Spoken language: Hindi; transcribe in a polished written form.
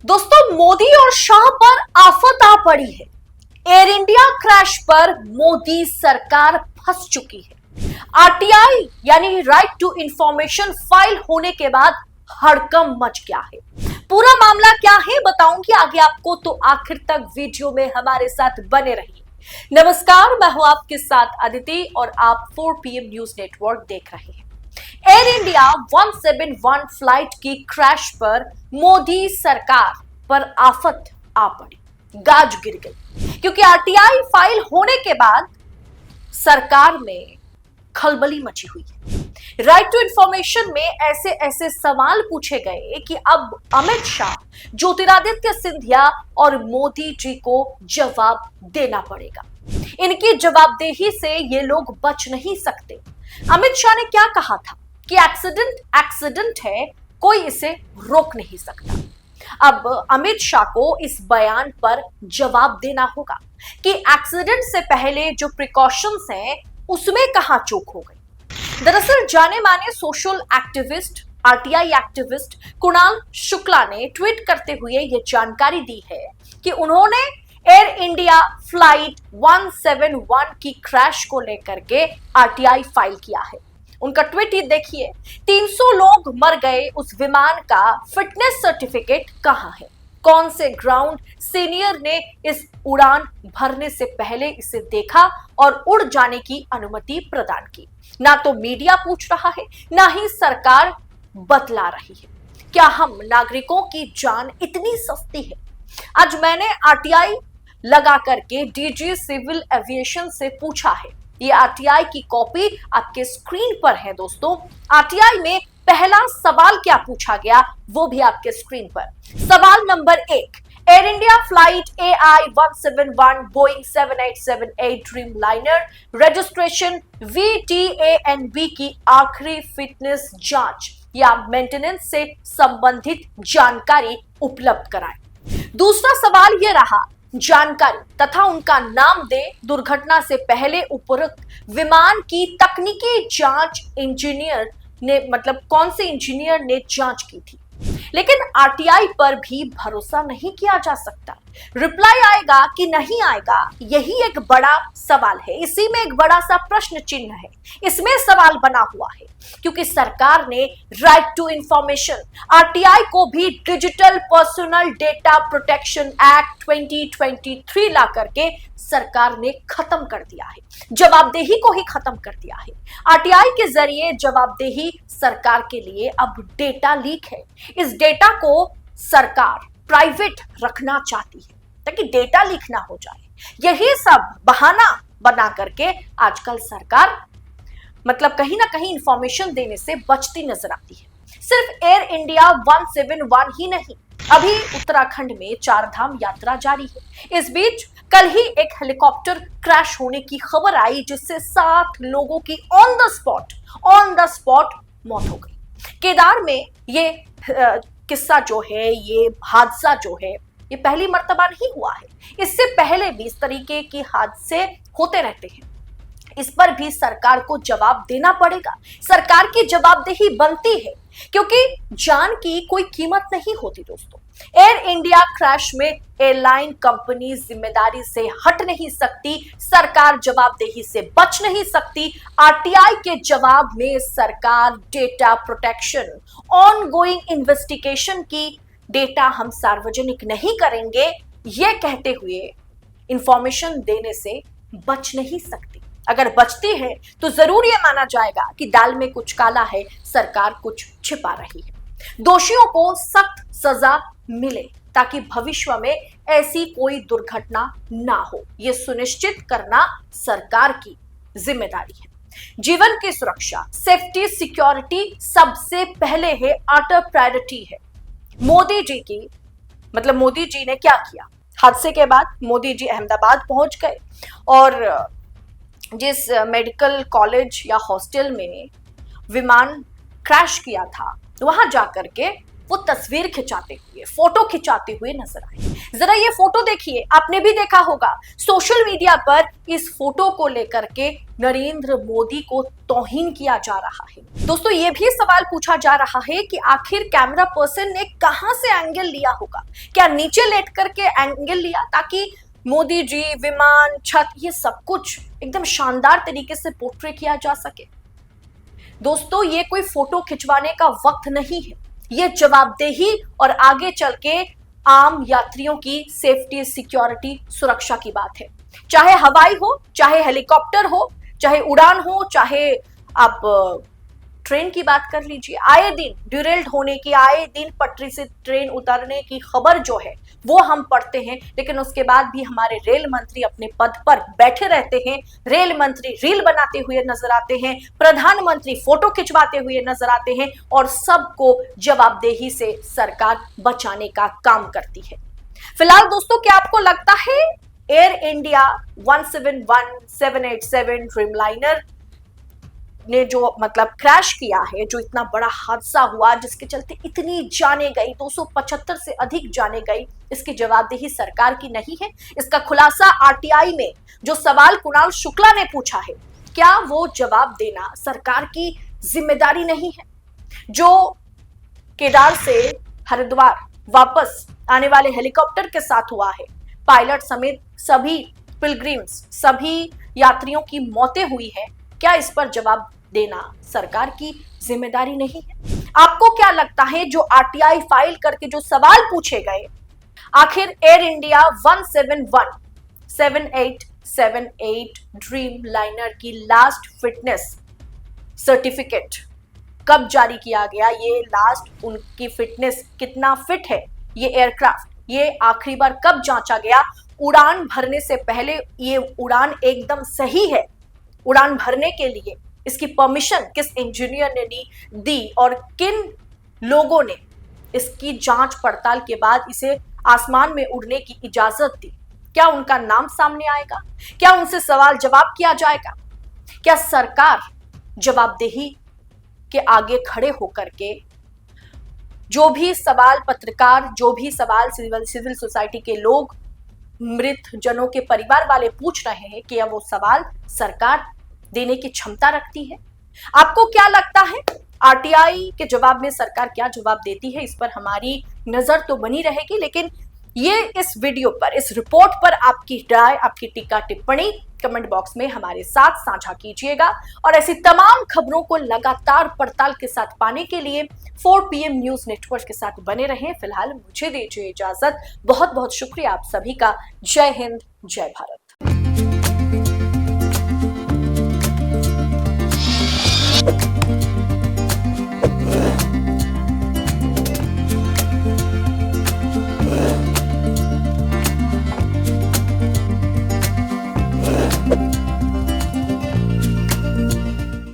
दोस्तों, मोदी और शाह पर आफत आ पड़ी है। एयर इंडिया क्रैश पर मोदी सरकार फंस चुकी है। आरटीआई यानी राइट टू इंफॉर्मेशन फाइल होने के बाद हड़कंप मच गया है। पूरा मामला क्या है बताऊंगी आगे आपको, तो आखिर तक वीडियो में हमारे साथ बने रहिए। नमस्कार, मैं हूं आपके साथ अदिति और आप 4 PM न्यूज नेटवर्क देख रहे हैं। एयर इंडिया 171 फ्लाइट की क्रैश पर मोदी सरकार पर आफत आ पड़ी, गाज गिर गई, क्योंकि आरटीआई फाइल होने के बाद सरकार में खलबली मची हुई है। राइट टू इंफॉर्मेशन में ऐसे ऐसे सवाल पूछे गए कि अब अमित शाह, ज्योतिरादित्य सिंधिया और मोदी जी को जवाब देना पड़ेगा। इनकी जवाबदेही से ये लोग बच नहीं सकते। अमित शाह ने क्या कहा था कि एक्सीडेंट है, कोई इसे रोक नहीं सकता। अब अमित शाह को इस बयान पर जवाब देना होगा कि एक्सीडेंट से पहले जो प्रिकॉशंस हैं उसमें कहां चूक हो गई। दरअसल जाने माने social activist, RTI activist Kunal Shukla ने ट्वीट करते हुए यह जानकारी दी है कि उन्होंने एयर इंडिया फ्लाइट 171 की क्रैश को लेकर के आरटीआई फाइल किया है। उनका ट्वीट ही देखिए, 300 लोग मर गए, उस विमान का फिटनेस सर्टिफिकेट कहां है? कौन से ग्राउंड सीनियर ने इस उड़ान भरने से पहले इसे देखा और उड़ जाने की अनुमति प्रदान की? ना तो मीडिया पूछ रहा है, ना ही सरकार बतला रही है। क्या हम नागरिकों की जान इतनी सस्ती है? आज मैंने आरटीआई लगा करके डीजी सिविल एविएशन से पूछा है। ये आरटीआई की कॉपी आपके स्क्रीन पर है दोस्तों। आरटीआई में पहला सवाल क्या पूछा गया वो भी आपके स्क्रीन पर। सवाल number 1, air India flight AI 171 Boeing 7878 dream liner registration VTANB की आखिरी फिटनेस जांच या मेंटेनेंस से संबंधित जानकारी उपलब्ध कराएं। दूसरा सवाल यह रहा, जानकारी तथा उनका नाम दे, दुर्घटना से पहले उपरोक्त विमान की तकनीकी जांच इंजीनियर ने, मतलब कौन से इंजीनियर ने जांच की थी। लेकिन आरटीआई पर भी भरोसा नहीं किया जा सकता। रिप्लाई आएगा कि नहीं आएगा, यही एक बड़ा सवाल है। इसी में एक बड़ा सा प्रश्न चिन्ह है, इसमें सवाल बना हुआ है, क्योंकि सरकार ने राइट टू इंफॉर्मेशन, आरटीआई को भी digital personal data protection act 2023 ला करके सरकार ने खत्म कर दिया है, जवाबदेही को ही खत्म कर दिया है। आरटीआई के जरिए जवाबदेही सरकार के लिए अब डेटा लीक है। इस डेटा को सरकार प्राइवेट रखना चाहती है ताकि डेटा लीक ना हो जाए। यही सब बहाना बना करके आजकल सरकार मतलब कहीं ना कहीं इंफॉर्मेशन देने से बचती नजर आती है। सिर्फ एयर इंडिया 171 ही नहीं, अभी उत्तराखंड में 4 धाम यात्रा जारी है। इस बीच कल ही एक हेलीकॉप्टर क्रैश होने की खबर आई, जिससे 7 लोगों की ऑन द स्पॉट मौत हो गई। केदार में ये किस्सा जो है, ये हादसा जो है, ये पहली मर्तबा नहीं हुआ है। इससे पहले भी इस तरीके के हादसे होते रहते हैं। इस पर भी सरकार को जवाब देना पड़ेगा। सरकार की जवाबदेही बनती है, क्योंकि जान की कोई कीमत नहीं होती दोस्तों। एयर इंडिया क्रैश में एयरलाइन कंपनी जिम्मेदारी से हट नहीं सकती, सरकार जवाबदेही से बच नहीं सकती। आरटीआई के जवाब में सरकार डेटा प्रोटेक्शन, ऑनगोइंग इन्वेस्टिगेशन की डेटा हम सार्वजनिक नहीं करेंगे, यह कहते हुए इंफॉर्मेशन देने से बच नहीं सकती। अगर बचती है तो जरूर यह माना जाएगा कि दाल में कुछ काला है, सरकार कुछ छिपा रही है। दोषियों को सख्त सजा मिले ताकि भविष्य में ऐसी कोई दुर्घटना ना हो, यह सुनिश्चित करना सरकार की जिम्मेदारी है। जीवन की सुरक्षा, सेफ्टी, सिक्योरिटी सबसे पहले है, ऑटो प्रायोरिटी है। मोदी जी की मतलब मोदी जी ने क्या किया? हादसे के बाद मोदी जी अहमदाबाद पहुंच गए और जिस मेडिकल कॉलेज या हॉस्टल में विमान क्रैश किया था, वहां जाकर के वो तस्वीर खिंचाते हुए, फोटो खिंचाते हुए नजर आए। जरा ये फोटो देखिए, आपने भी देखा होगा सोशल मीडिया पर इस फोटो को लेकर के नरेंद्र मोदी को तौहीन किया जा रहा है। दोस्तों, ये भी सवाल पूछा जा रहा है कि आखिर कैमरा पर्सन ने कहां से एंगल लिया होगा? क्या नीचे लेट करके एंगल लिया ताकि मोदी जी, विमान, छत, ये सब कुछ एकदम शानदार तरीके से पोर्ट्रे किया जा सके? दोस्तों, ये कोई फोटो खिंचवाने का वक्त नहीं है, ये जवाबदेही और आगे चल के आम यात्रियों की सेफ्टी, सिक्योरिटी, सुरक्षा की बात है। चाहे हवाई हो, चाहे हेलीकॉप्टर हो, चाहे उड़ान हो, चाहे आप ट्रेन की बात कर लीजिए। आए दिन डिरेल्ड होने की, आए दिन पटरी से ट्रेन उतरने की खबर जो है वो हम पढ़ते हैं, लेकिन उसके बाद भी हमारे रेल मंत्री अपने पद पर बैठे रहते हैं। रेल मंत्री रील बनाते हुए नजर आते हैं, प्रधानमंत्री फोटो खिंचवाते हुए नजर आते हैं और सबको जवाबदेही से सरकार बचाने का काम करती है। फिलहाल दोस्तों, क्या आपको लगता है एयर इंडिया 171-787 ड्रीमलाइनर ने जो क्रैश किया है, जो इतना बड़ा हादसा हुआ जिसके चलते इतनी जाने गई, 275 से अधिक जाने गई, इसकी जवाबदेही सरकार की नहीं है? इसका खुलासा आरटीआई में जो सवाल कुणाल शुक्ला ने पूछा है, क्या वो जवाब देना सरकार की जिम्मेदारी नहीं है? जो केदार से हरिद्वार वापस आने वाले हेलीकॉप्टर के साथ हुआ है, पायलट समेत सभी पिलग्रिम्स, सभी यात्रियों की मौतें हुई है, क्या इस पर जवाब देना सरकार की जिम्मेदारी नहीं है? आपको क्या लगता है जो आरटीआई फाइल करके जो सवाल पूछे गए, आखिर एयर इंडिया 171-7878 ड्रीम लाइनर की लास्ट फिटनेस सर्टिफिकेट कब जारी किया गया? ये लास्ट उनकी फिटनेस कितना फिट है ये एयरक्राफ्ट, ये आखिरी बार कब जांचा गया? उड़ान भरने से पहले ये उड़ान एकदम सही है, उड़ान भरने के लिए इसकी परमिशन किस इंजीनियर ने दी और किन लोगों ने इसकी जांच पड़ताल के बाद इसे आसमान में उड़ने की इजाजत दी? क्या उनका नाम सामने आएगा? क्या उनसे सवाल जवाब किया जाएगा? क्या सरकार जवाबदेही के आगे खड़े होकर के जो भी सवाल पत्रकार, जो भी सवाल सिविल सोसाइटी के लोग, मृत जनों के परिवार वाले पूछ रहे हैं, कि वो सवाल सरकार देने की क्षमता रखती है? आपको क्या लगता है आरटीआई के जवाब में सरकार क्या जवाब देती है? इस पर हमारी नजर तो बनी रहेगी, लेकिन ये इस वीडियो पर, इस रिपोर्ट पर आपकी राय, आपकी टीका टिप्पणी कमेंट बॉक्स में हमारे साथ साझा कीजिएगा। और ऐसी तमाम खबरों को लगातार पड़ताल के साथ पाने के लिए 4 PM न्यूज नेटवर्क के साथ बने रहें। फिलहाल मुझे दीजिए इजाजत। बहुत बहुत शुक्रिया आप सभी का। जय हिंद, जय भारत। you